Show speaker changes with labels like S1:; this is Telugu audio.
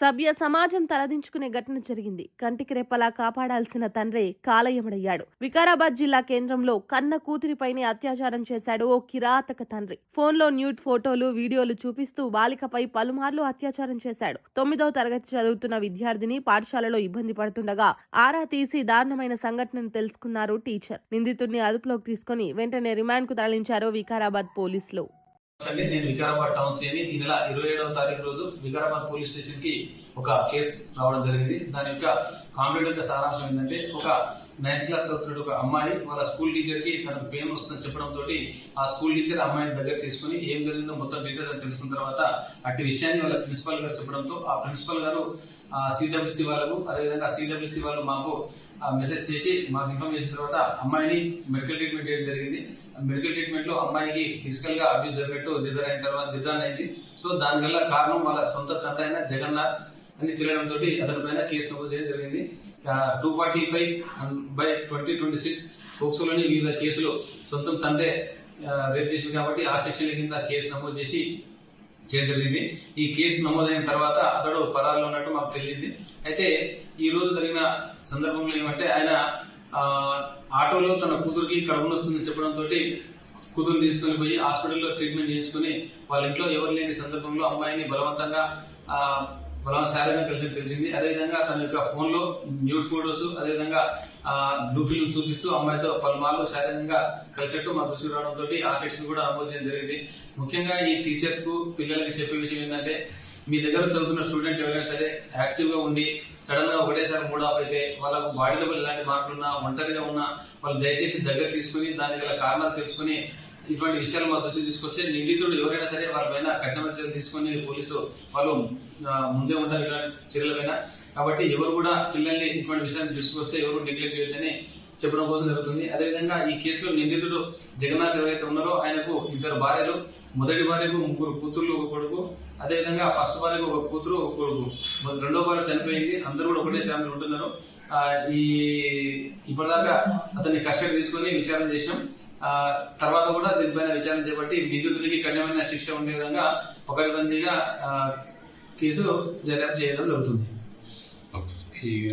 S1: సభ్య సమాజం తలదించుకునే ఘటన జరిగింది. కంటికి రెప్పలా కాపాడాల్సిన తండ్రే కాలయముడయ్యాడు. వికారాబాద్ జిల్లా కేంద్రంలో కన్న కూతురిపైనే అత్యాచారం చేశాడు ఓ కిరాతక తండ్రి. ఫోన్లో న్యూడ్ ఫోటోలు, వీడియోలు చూపిస్తూ బాలికపై పలుమార్లు అత్యాచారం చేశాడు. 9వ తరగతి చదువుతున్న విద్యార్థిని పాఠశాలలో ఇబ్బంది పడుతుండగా ఆరా తీసి దారుణమైన సంఘటనను తెలుసుకున్నారు టీచర్. నిందితుడిని అదుపులోకి తీసుకుని వెంటనే రిమాండ్ కు తరలించారు వికారాబాద్ పోలీసులు.
S2: నేను వికారాబాద్ టౌన్ సిని ఈ నెల 27వ తారీఖు రోజు వికారాబాద్ పోలీస్ స్టేషన్ కి ఒక కేసు రావడం జరిగింది. దాని యొక్క కంప్లైంట్ యొక్క సారాంశం ఏంటంటే, ఒక 9th క్లాస్ చదువుతున్న ఒక అమ్మాయి వాళ్ళ స్కూల్ టీచర్ కి తనకు పెయిన్ వస్తుందని చెప్పడంతో ఆ స్కూల్ టీచర్ అమ్మాయిని దగ్గర తీసుకుని ఏం జరిగిందో మొత్తం డీటెయిల్స్ తెలుసుకున్న తర్వాత అట్టి విషయాన్ని వాళ్ళ ప్రిన్సిపల్ గారు చెప్పడంతో ఆ ప్రిన్సిపల్ గారు సిడబ్ల్యూసీ వాళ్ళకు, అదేవిధంగా సిడబ్ల్యూసీ వాళ్ళు మాకు మెసేజ్ చేసి మాకు ఇన్ఫార్మ్ చేసిన తర్వాత అమ్మాయిని మెడికల్ ట్రీట్మెంట్ చేయడం జరిగింది. మెడికల్ ట్రీట్మెంట్ లో అమ్మాయికి ఫిజికల్ గా అబ్యూస్ జరిగినట్టు నిర్ధారణ అయింది. సో దానివల్ల కారణం వాళ్ళ సొంత తండ్రి అయిన జగన్నాథ్ అని తెలియడంతో అతని పైన కేసు నమోదు చేయడం జరిగింది. 245/2026 పోక్సోలోని వివిధ కేసులు సొంతం తండ్రే రేప్ చేసింది కాబట్టి ఆ సెక్షన్ కింద కేసు నమోదు చేసి చేయడం జరిగింది. ఈ కేసు నమోదైన తర్వాత అతడు పరారులో ఉన్నట్టు మాకు తెలిసింది. అయితే ఈ రోజు జరిగిన సందర్భంలో ఏమంటే, ఆయన ఆటోలో తన కూతురికి కడుపు నొస్తుందని చెప్పడంతో కూతురుని తీసుకుని పోయి హాస్పిటల్లో ట్రీట్మెంట్ చేయించుకుని వాళ్ళ ఇంట్లో ఎవరు లేని సందర్భంలో అమ్మాయిని బలవంతంగా శారీరంగా తెలిసింది. అదేవిధంగా తన యొక్క ఫోన్ లో న్యూడ్ ఫోటోస్, అదేవిధంగా బ్లూ ఫిల్మ్ చూపిస్తూ అమ్మాయితో పలుమార్లు శారీరంగా కలిసినట్టు మా దృష్టికి రావడంతో ఆ సెక్షన్ కూడా నమోదు చేయడం జరిగింది. ముఖ్యంగా ఈ టీచర్స్ కు, పిల్లలకి చెప్పే విషయం ఏంటంటే, మీ దగ్గర చదువుతున్న స్టూడెంట్ ఎవరైనా సరే యాక్టివ్ గా ఉండి సడన్ గా ఒకటేసారి మూడ్ ఆఫ్ అయితే, వాళ్ళకు బాడీలో ఎలాంటి మార్పులున్నా, ఒంటరిగా ఉన్నా వాళ్ళు దయచేసి దగ్గర తీసుకుని దానికి గల కారణాలు తెలుసుకుని ఇటువంటి విషయాలు మా దృష్టికి తీసుకొస్తే నిందితుడు ఎవరైనా సరే వాళ్ళ పైన కఠిన చర్యలు తీసుకుని పోలీసు వాళ్ళు ముందే ఉంటారు ఇలాంటి చర్యల పైన. కాబట్టి ఎవరు కూడా పిల్లల్ని ఇటువంటి విషయాన్ని తీసుకొస్తే ఎవరు నెగ్లెక్ట్ చేయొద్దని చెప్పడం కోసం జరుగుతుంది. అదేవిధంగా ఈ కేసులో నిందితుడు జగన్నాథ్ ఎవరైతే ఉన్నారో ఆయనకు 2 భార్యలు, మొదటి భార్యకు 3 కూతుర్లు, 1 కొడుకు, అదేవిధంగా ఫస్ట్ భార్యకు 1 కూతురు, 1 కొడుకు. 2వ భార్య చనిపోయింది. అందరూ కూడా ఒకటే ఫ్యామిలీ ఉంటున్నారు. ఇప్పటిదాకా అతన్ని కస్టడీ తీసుకుని విచారణ చేశాం. తర్వాత కూడా దీనిపైన విచారణ చేపట్టి నిందితుడికి కఠినమైన శిక్ష ఉండే విధంగా పకడ్బందీగా కేసు దర్యాప్తు చేయడం జరుగుతుంది.